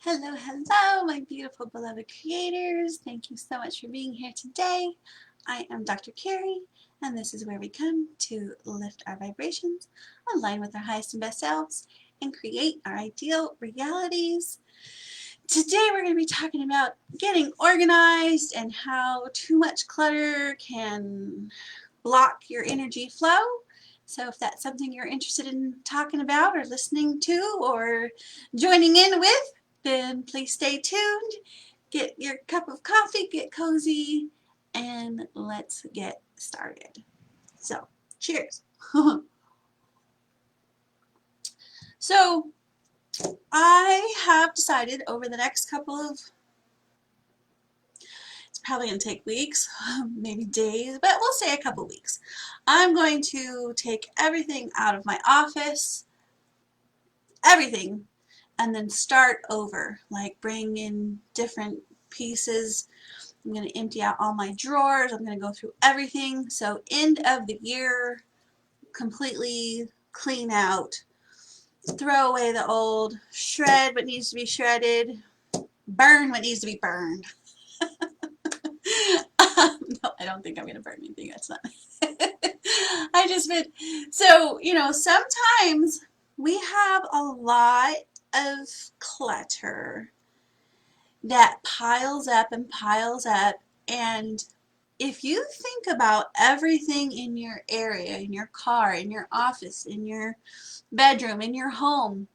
Hello, hello, my beautiful beloved creators. Thank you so much for being here today. I am Dr. Carrie, and this is where we come to lift our vibrations, align with our highest and best selves, and create our ideal realities. Today we're going to be talking about getting organized and how too much clutter can block your energy flow. So if that's something you're interested in talking about or listening to or joining in with, then please stay tuned. Get your cup of coffee, get cozy, and let's get started. So, cheers. So, I have decided over the next couple of, it's probably going to take weeks, maybe days, but we'll say a couple weeks. I'm going to take everything out of my office, everything, and then start over, like bring in different pieces. I'm going to empty out all my drawers. I'm going to go through everything. So end of the year, completely clean out, throw away the old, shred what needs to be shredded, burn what needs to be burned. No, I don't think I'm going to burn anything. That's not. I just meant, so, sometimes we have a lot of clutter that piles up and piles up. And if you think about everything in your area, in your car, in your office, in your bedroom, in your home,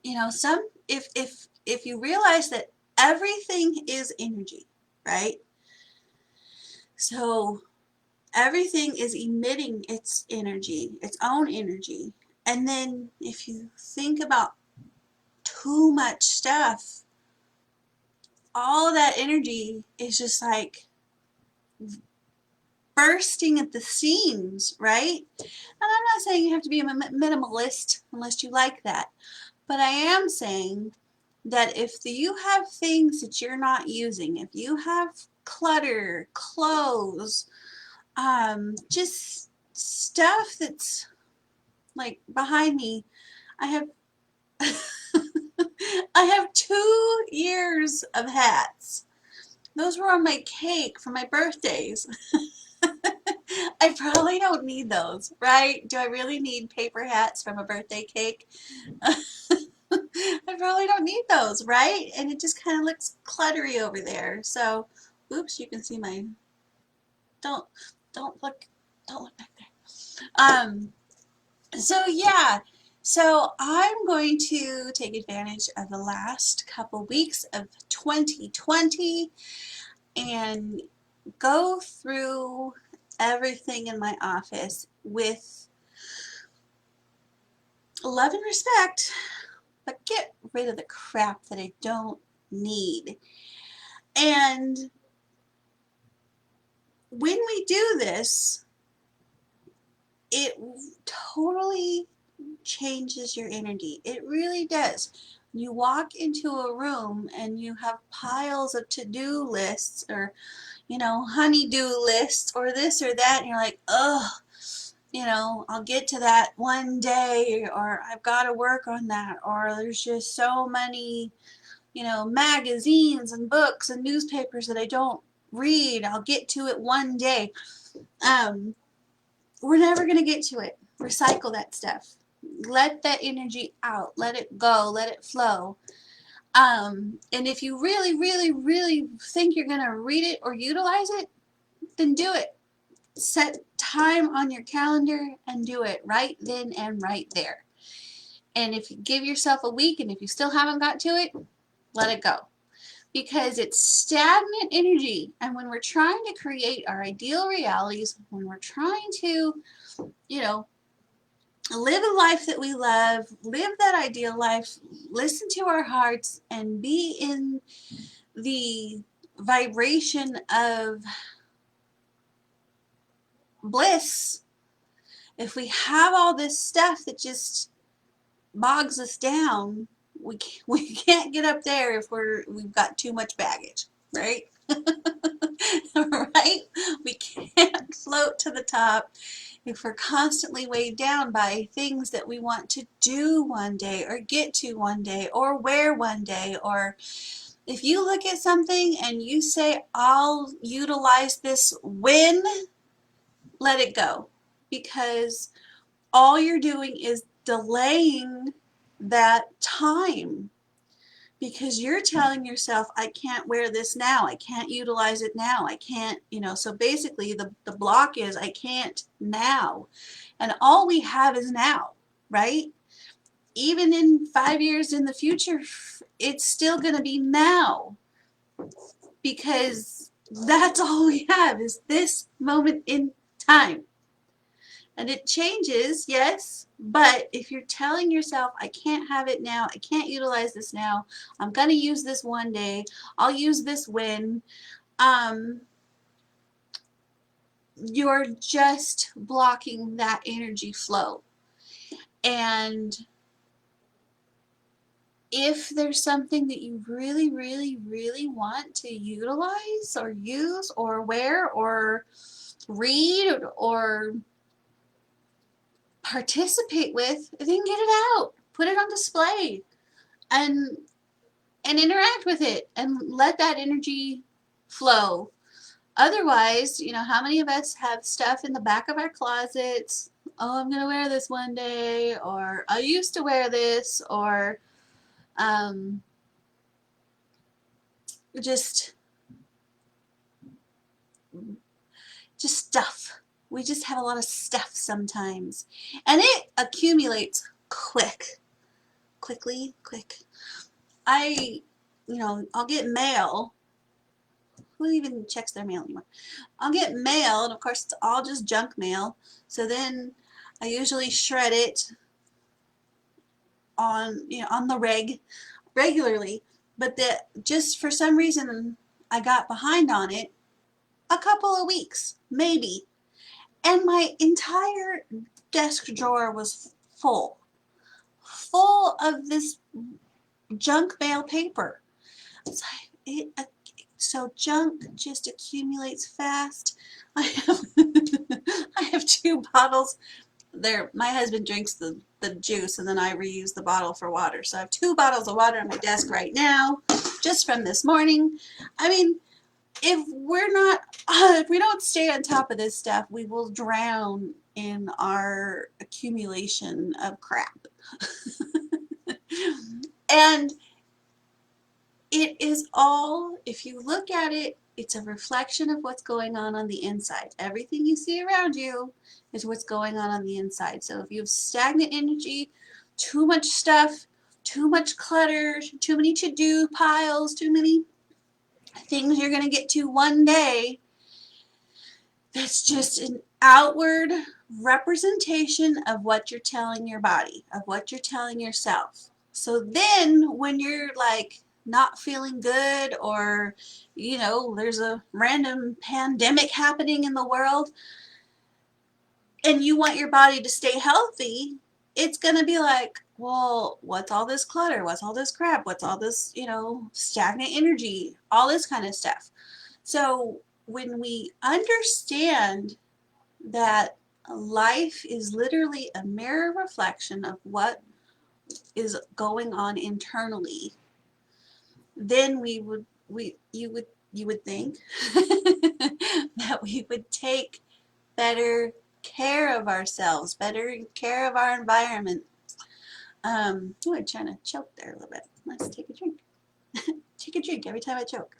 if you realize that everything is energy, right? So everything is emitting its energy, its own energy. And then if you think about too much stuff, all that energy is just like bursting at the seams, right? And I'm not saying you have to be a minimalist unless you like that, but I am saying that if you have things that you're not using, if you have clutter, clothes, just stuff that's like behind me, I have I have 2 years of hats. Those were on my cake for my birthdays. I probably don't need those, right? Do I really need paper hats from a birthday cake? I probably don't need those, right? And it just kind of looks cluttery over there. So, oops, you can see my, don't, don't look, don't look back there. So yeah, so I'm going to take advantage of the last couple weeks of 2020 and go through everything in my office with love and respect, but get rid of the crap that I don't need. And when we do this, it totally changes your energy. It really does. You walk into a room and you have piles of to-do lists or, honey-do lists or this or that, and you're like, ugh, I'll get to that one day, or I've got to work on that, or there's just so many, magazines and books and newspapers that I don't read. I'll get to it one day. We're never going to get to it. Recycle that stuff. Let that energy out. Let it go. Let it flow. And if you really, really, really think you're going to read it or utilize it, then do it. Set time on your calendar and do it right then and right there. And if you give yourself a week and if you still haven't got to it, let it go. Because it's stagnant energy. And when we're trying to create our ideal realities, when we're trying to, live a life that we love, live that ideal life, listen to our hearts, and be in the vibration of bliss, if we have all this stuff that just bogs us down, we can't get up there if we've got too much baggage, right? Right? We can't float to the top if we're constantly weighed down by things that we want to do one day or get to one day or wear one day, or if you look at something and you say, I'll utilize this when, let it go, because all you're doing is delaying that time, because you're telling yourself, I can't wear this now, I can't utilize it now, I can't, so basically the block is I can't now. And all we have is now, right? Even in 5 years in the future, it's still going to be now, because that's all we have is this moment in time. And it changes, yes, but if you're telling yourself, I can't have it now, I can't utilize this now, I'm going to use this one day, I'll use this when, you're just blocking that energy flow. And if there's something that you really, really, really want to utilize or use or wear or read or participate with, then get it out, put it on display, and interact with it and let that energy flow. Otherwise, how many of us have stuff in the back of our closets? Oh, I'm going to wear this one day, or I used to wear this, or um, just stuff. We just have a lot of stuff sometimes, and it accumulates quick. I'll get mail. Who even checks their mail anymore? I'll get mail, and of course it's all just junk mail. So then I usually shred it on the regularly, but that just for some reason I got behind on it a couple of weeks, maybe, and my entire desk drawer was full of this junk mail paper. So, so junk just accumulates fast. I have I have 2 bottles. My husband drinks the juice, and then I reuse the bottle for water. So I have 2 bottles of water on my desk right now, just from this morning. I mean, if we don't stay on top of this stuff, we will drown in our accumulation of crap. And it is all, if you look at it, it's a reflection of what's going on the inside. Everything you see around you is what's going on the inside. So if you have stagnant energy, too much stuff, too much clutter, too many to-do piles, too many things you're going to get to one day, that's just an outward representation of what you're telling your body, of what you're telling yourself. So then when you're like not feeling good, or there's a random pandemic happening in the world and you want your body to stay healthy, it's going to be like, well, what's all this clutter? What's all this crap? What's all this, stagnant energy? All this kind of stuff. So when we understand that life is literally a mirror reflection of what is going on internally, then you would think that we would take better care of ourselves, better care of our environment. I'm trying to choke there a little bit. Let's take a drink. Take a drink every time I choke.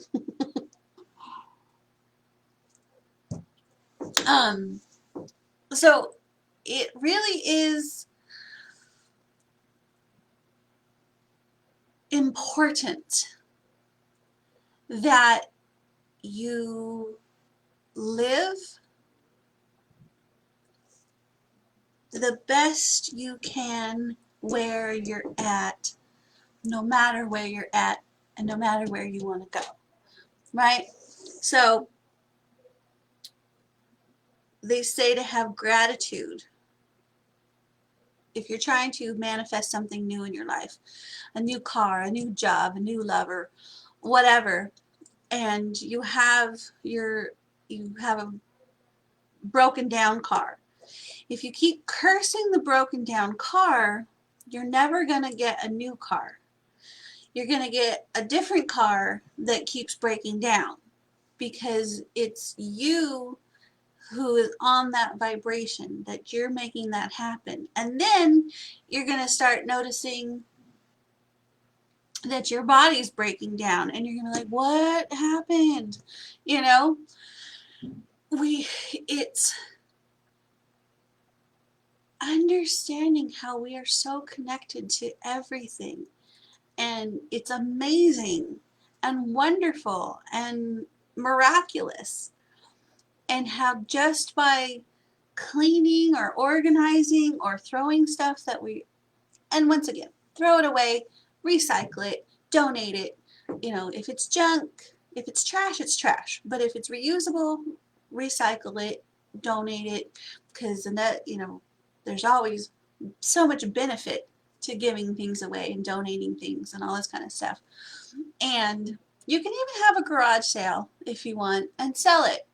So it really is important that you live the best you can where you're at, no matter where you're at and no matter where you want to go, right? So they say to have gratitude if you're trying to manifest something new in your life, a new car, a new job, a new lover, whatever, and you have a broken down car. If you keep cursing the broken down car, you're never going to get a new car. You're going to get a different car that keeps breaking down because it's you who is on that vibration, that you're making that happen. And then you're going to start noticing that your body's breaking down and you're going to be like, what happened? You know, it's understanding how we are so connected to everything, and it's amazing and wonderful and miraculous, and how just by cleaning or organizing or throwing stuff that we, and once again, throw it away, recycle it, donate it. You know, if it's junk, if it's trash, it's trash. But if it's reusable, recycle it, donate it, because that, you know, there's always so much benefit to giving things away and donating things and all this kind of stuff. And you can even have a garage sale if you want and sell it.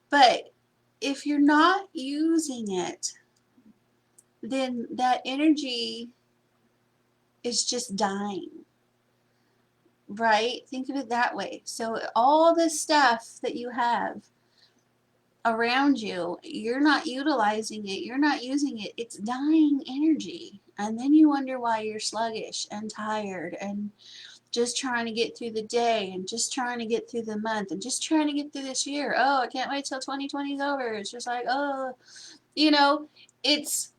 But if you're not using it, then that energy is just dying, right? Think of it that way. So all the stuff that you have around you, you're not utilizing it, you're not using it, it's dying energy. And then you wonder why you're sluggish and tired and just trying to get through the day and just trying to get through the month and just trying to get through this year. Oh, I can't wait till 2020 is over. It's just like, oh, you know, it's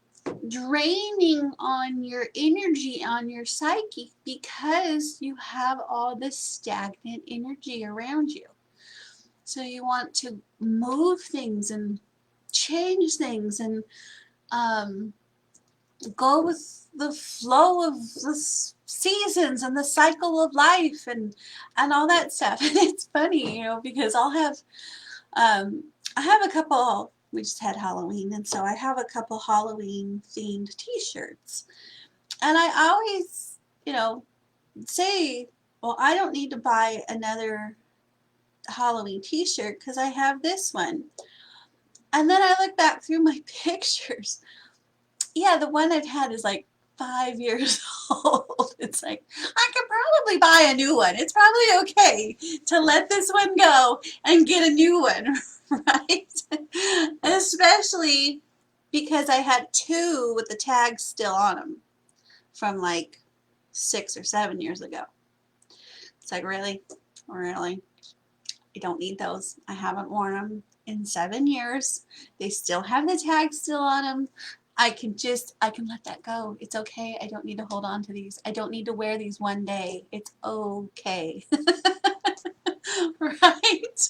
draining on your energy, on your psyche, because you have all this stagnant energy around you. So you want to move things and change things and go with the flow of the seasons and the cycle of life and all that stuff. And it's funny, you know, because I have a couple, we just had Halloween, and so I have a couple Halloween themed t-shirts. And I always, you know, say, well, I don't need to buy another Halloween t-shirt because I have this one. And then I look back through my pictures. Yeah, the one I've had is like 5 years old. It's like, I could probably buy a new one. It's probably okay to let this one go and get a new one, right? Especially because I had two with the tags still on them from like 6 or 7 years ago. It's like, really? Really? I don't need those. I haven't worn them in 7 years. They still have the tags still on them. I can let that go. It's okay. I don't need to hold on to these. I don't need to wear these one day. It's okay. Right?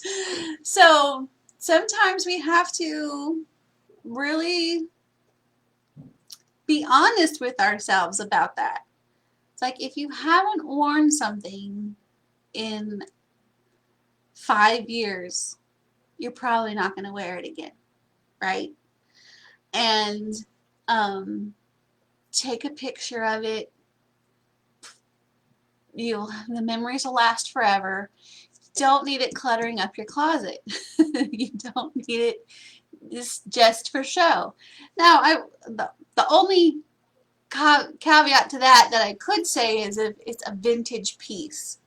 So sometimes we have to really be honest with ourselves about that. It's like, if you haven't worn something in 5 years, you're probably not going to wear it again, right? And take a picture of it. The memories will last forever. Don't need it cluttering up your closet. You don't need it just for show. Now, the only caveat to that I could say is if it's a vintage piece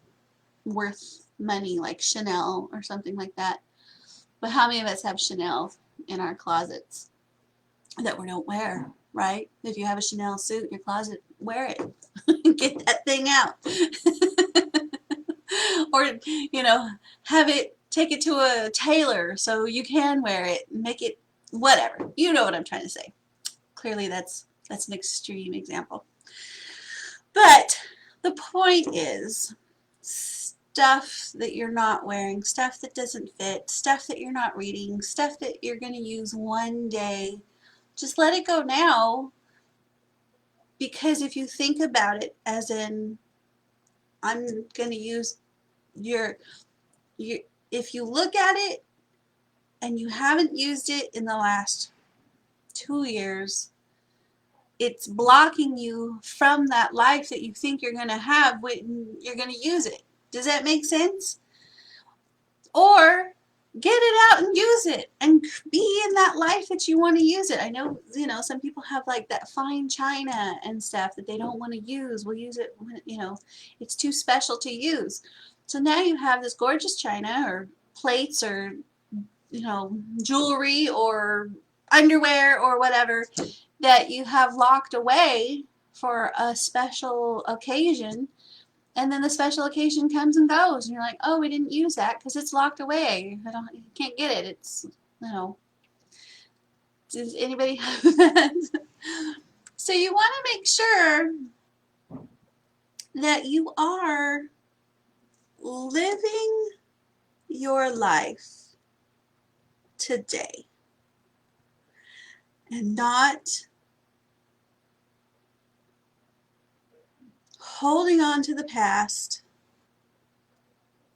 worth money, like Chanel or something like that. But how many of us have Chanel in our closets that we don't wear, right? If you have a Chanel suit in your closet, wear it. Get that thing out. Or, you know, take it to a tailor so you can wear it, make it whatever. You know what I'm trying to say. Clearly that's an extreme example. But the point is, stuff that you're not wearing, stuff that doesn't fit, stuff that you're not reading, stuff that you're going to use one day, just let it go now. Because if you think about it as in, I'm going to use if you look at it and you haven't used it in the last 2 years, it's blocking you from that life that you think you're going to have when you're going to use it. Does that make sense? Or get it out and use it and be in that life that you want to use it. I know, some people have like that fine china and stuff that they don't want to use. We'll use it when, it's too special to use. So now you have this gorgeous china or plates or, jewelry or underwear or whatever that you have locked away for a special occasion, and then the special occasion comes and goes, and you're like, oh, we didn't use that because it's locked away. You can't get it. It's, does anybody have that? So you want to make sure that you are living your life today and not holding on to the past.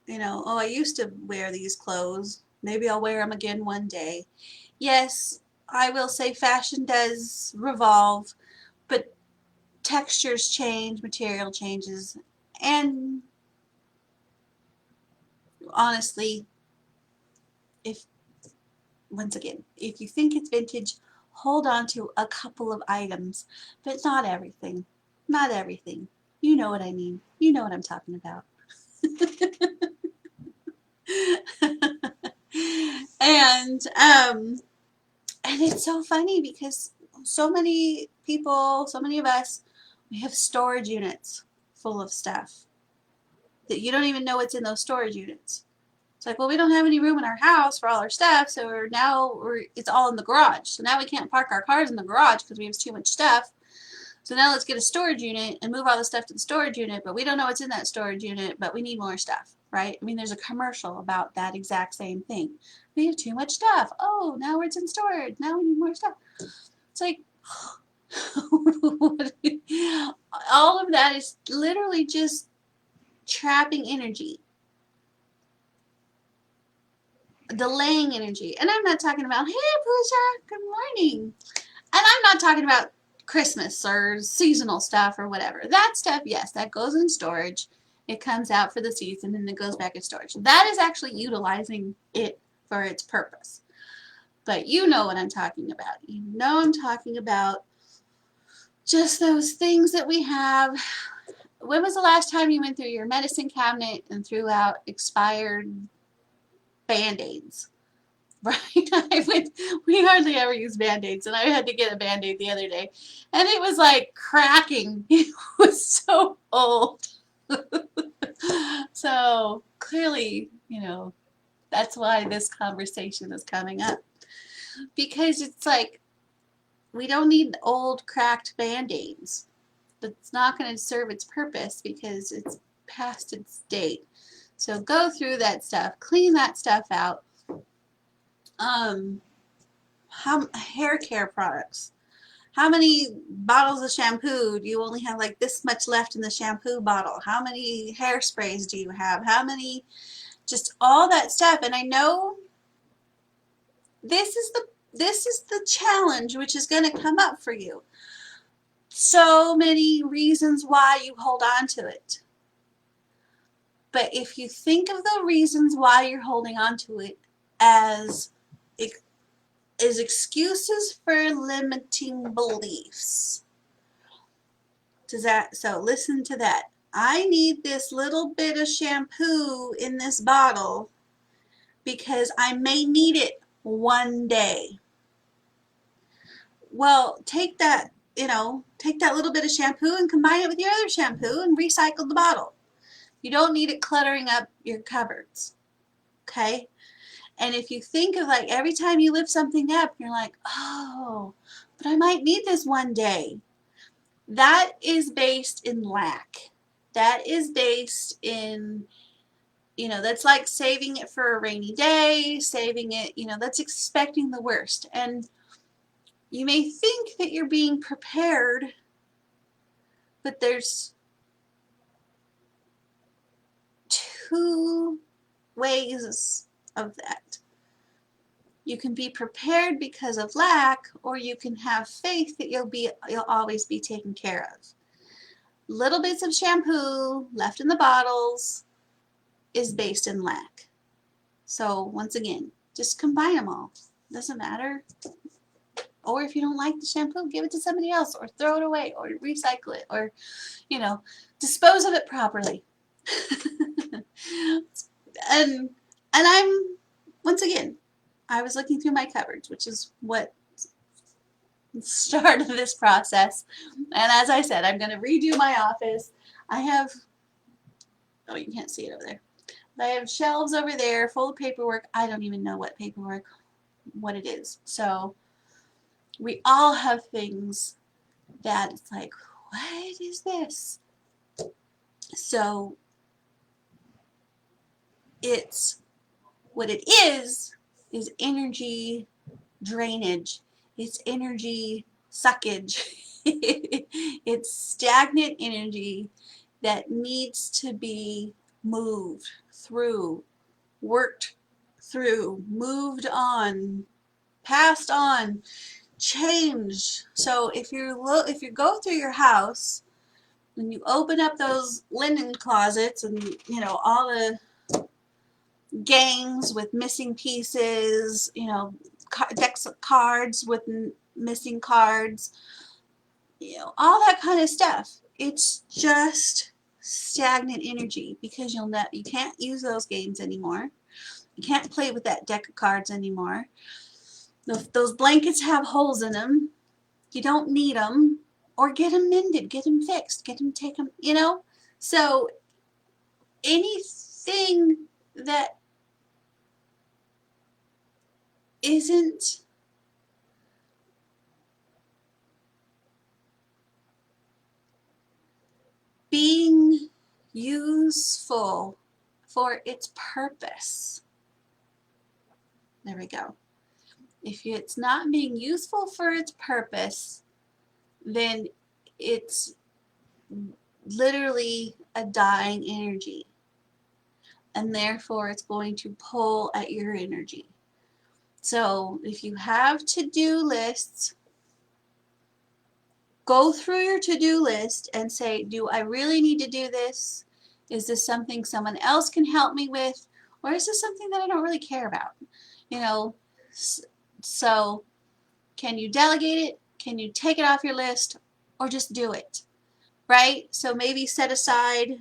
Oh, I used to wear these clothes. Maybe I'll wear them again one day. Yes, I will say fashion does revolve, but textures change, material changes, and honestly, if once again, if you think it's vintage, hold on to a couple of items, but not everything. Not everything. You know what I mean. You know what I'm talking about. and and it's so funny because so many people, so many of us, we have storage units full of stuff that you don't even know what's in those storage units. It's like, well, we don't have any room in our house for all our stuff, so it's all in the garage. So now we can't park our cars in the garage because we have too much stuff. So now let's get a storage unit and move all the stuff to the storage unit, but we don't know what's in that storage unit, but we need more stuff, right? I mean, there's a commercial about that exact same thing. We have too much stuff. Oh, now it's in storage. Now we need more stuff. It's like, all of that is literally just trapping energy, delaying energy. And I'm not talking about, hey, Pooja, good morning. And I'm not talking about Christmas or seasonal stuff or whatever. That stuff, yes, that goes in storage. It comes out for the season and it goes back in storage. That is actually utilizing it for its purpose. But you know what I'm talking about. You know I'm talking about just those things that we have. When was the last time you went through your medicine cabinet and threw out expired Band-Aids? Right? We hardly ever use Band-Aids, and I had to get a Band-Aid the other day, and it was like cracking. It was so old. So clearly, that's why this conversation is coming up, because it's like we don't need old cracked Band-Aids. It's not going to serve its purpose because it's past its date. So go through that stuff, clean that stuff out. Hair care products. How many bottles of shampoo do you only have like this much left in the shampoo bottle? How many hairsprays do you have? How many, just all that stuff. And I know this is the challenge which is going to come up for you. So many reasons why you hold on to it. But if you think of the reasons why you're holding on to it as excuses for limiting beliefs. So listen to that. I need this little bit of shampoo in this bottle because I may need it one day. Well, take that little bit of shampoo and combine it with your other shampoo and recycle the bottle. You don't need it cluttering up your cupboards. Okay? And if you think of like every time you lift something up, you're like, oh, but I might need this one day. That is based in lack. That is based in, that's like saving it for a rainy day, saving it, that's expecting the worst. And you may think that you're being prepared, but there's two ways of that. You can be prepared because of lack, or you can have faith that you'll always be taken care of. Little bits of shampoo left in the bottles is based in lack. So once again, just combine them all. Doesn't matter. Or if you don't like the shampoo, give it to somebody else, or throw it away, or recycle it, or, you know, dispose of it properly. and I'm, once again, I was looking through my cupboards, which is what started this process. And as I said, I'm going to redo my office. I have, oh, you can't see it over there. I have shelves over there full of paperwork. I don't even know what paperwork, what it is. So we all have things that it's like, what is this? So it's, what it is energy drainage. It's energy suckage. It's stagnant energy that needs to be moved through, worked through, moved on, passed on, changed. So if you go through your house and you open up those linen closets and all the games with missing pieces, decks of cards with missing cards, all that kind of stuff. It's just stagnant energy because you can't use those games anymore. You can't play with that deck of cards anymore. If those blankets have holes in them, you don't need them, or get them mended, get them fixed, get them taken, So anything that isn't being useful for its purpose. There we go. If it's not being useful for its purpose, then it's literally a dying energy. And therefore it's going to pull at your energy. So if you have to-do lists, go through your to-do list and say, do I really need to do this? Is this something someone else can help me with? Or is this something that I don't really care about? So can you delegate it? Can you take it off your list? Or just do it, right? So maybe set aside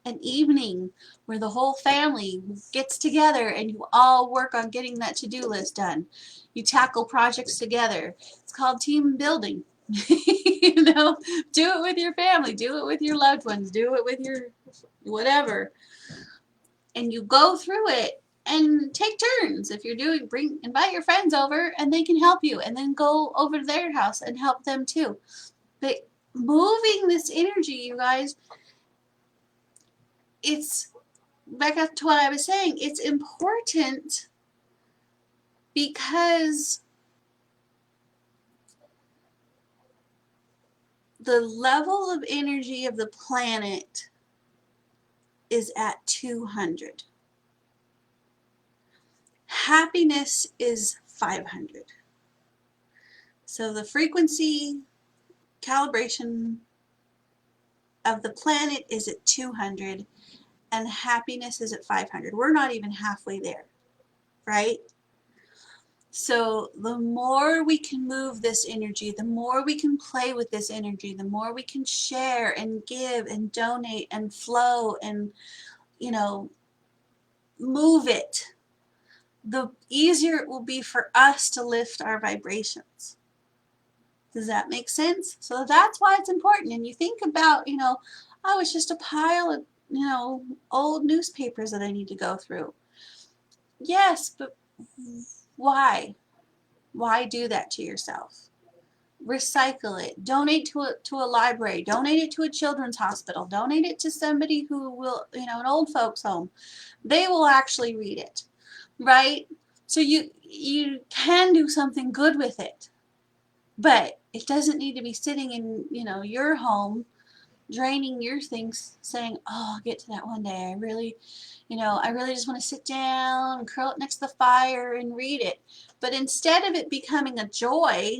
an evening where the whole family gets together and you all work on getting that to-do list done. You tackle projects together. It's called team building. Do it with your family, do it with your loved ones, do it with your whatever. And you go through it and take turns. If you're invite your friends over and they can help you, and then go over to their house and help them too. But moving this energy, you guys, it's back up to what I was saying. It's important because the level of energy of the planet is at 200. Happiness is 500. So the frequency calibration of the planet is at 200 and happiness is at 500. We're not even halfway there, right? So the more we can move this energy, the more we can play with this energy, the more we can share and give and donate and flow and, move it, the easier it will be for us to lift our vibrations. Does that make sense? So that's why it's important. And you think about, oh, it's just a pile of, old newspapers that I need to go through. Yes, but why? Why do that to yourself? Recycle it. Donate to a library. Donate it to a children's hospital. Donate it to somebody who will, an old folks home. They will actually read it, right? So you can do something good with it, but it doesn't need to be sitting in, your home, draining your things, saying, oh, I'll get to that one day. I really just want to sit down and curl up next to the fire and read it. But instead of it becoming a joy,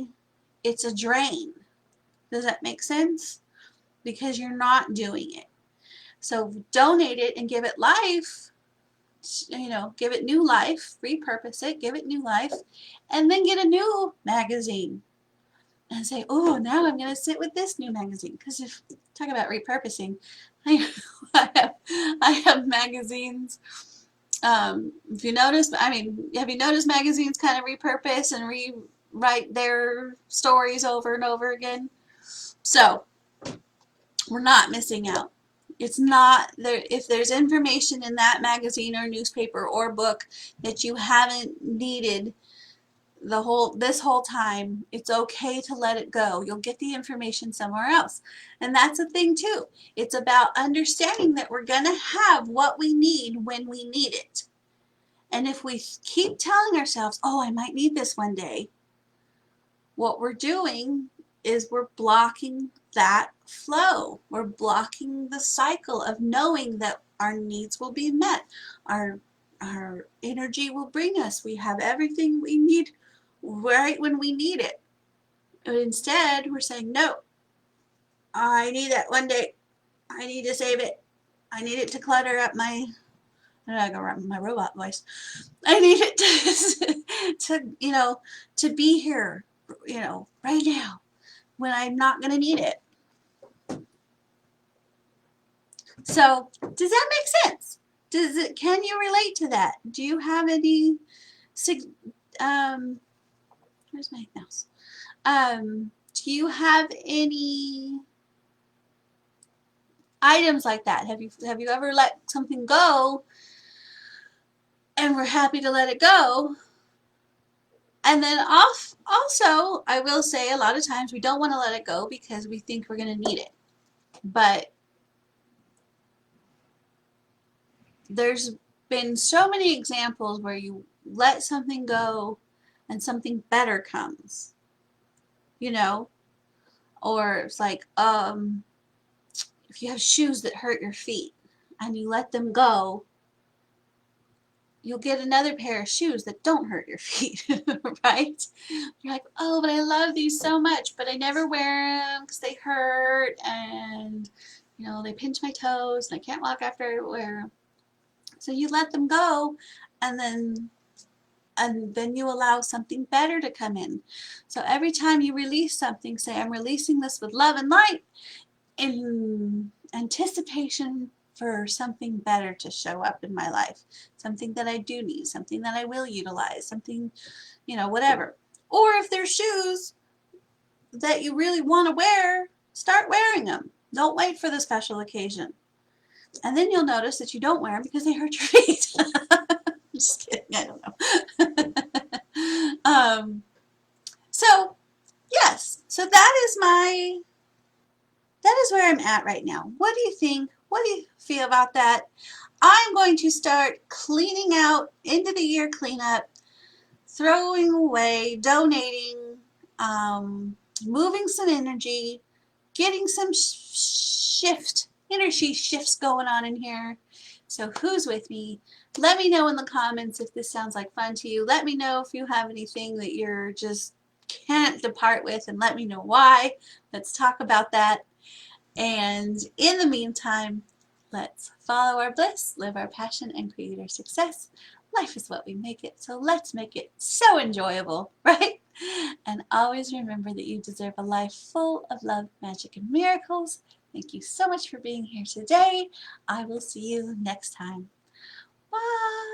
it's a drain. Does that make sense? Because you're not doing it. So donate it and give it life, you know, give it new life, repurpose it, give it new life, and then get a new magazine and say, oh, now I'm going to sit with this new magazine. Because if talk about repurposing, I, I have magazines. If you notice, I mean, have you noticed magazines kind of repurpose and rewrite their stories over and over again? So we're not missing out. It's not there. If there's information in that magazine or newspaper or book that you haven't needed this whole time, it's okay to let it go. You'll get the information somewhere else. And that's the thing too. It's about understanding that we're going to have what we need when we need it. And if we keep telling ourselves, oh, I might need this one day, what we're doing is we're blocking that flow. We're blocking the cycle of knowing that our needs will be met. Our energy will bring us. We have everything we need right when we need it. But instead, we're saying, no, I need that one day. I need to save it. I need it to clutter up my, I gotta go my robot voice. I need it you know, to be here, you know, right now when I'm not going to need it. So, does that make sense? Can you relate to that? Do you have any, where's my mouse? Do you have any items like that? Have you ever let something go and we're happy to let it go? And then also, I will say a lot of times we don't want to let it go because we think we're going to need it. But there's been so many examples where you let something go and something better comes, you know, or it's like, if you have shoes that hurt your feet and you let them go, you'll get another pair of shoes that don't hurt your feet, right? You're like, oh, but I love these so much, but I never wear them because they hurt and, you know, they pinch my toes and I can't walk after I wear them. So you let them go, and then you allow something better to come in. So every time you release something, say, I'm releasing this with love and light in anticipation for something better to show up in my life, something that I do need, something that I will utilize, something, you know, whatever. Or if there's shoes that you really want to wear, start wearing them. Don't wait for the special occasion. And then you'll notice that you don't wear them because they hurt your feet. Just kidding, I don't know. So yes, so that is where I'm at right now. What do you think? What do you feel about that? I'm going to start cleaning out, end of the year cleanup, throwing away, donating, moving some energy, getting some energy shifts going on in here. So who's with me? Let me know in the comments if this sounds like fun to you. Let me know if you have anything that you're just can't depart with, and let me know why. Let's talk about that. And in the meantime, let's follow our bliss, live our passion, and create our success. Life is what we make it, so let's make it so enjoyable, right? And always remember that you deserve a life full of love, magic, and miracles. Thank you so much for being here today. I will see you next time. Bye.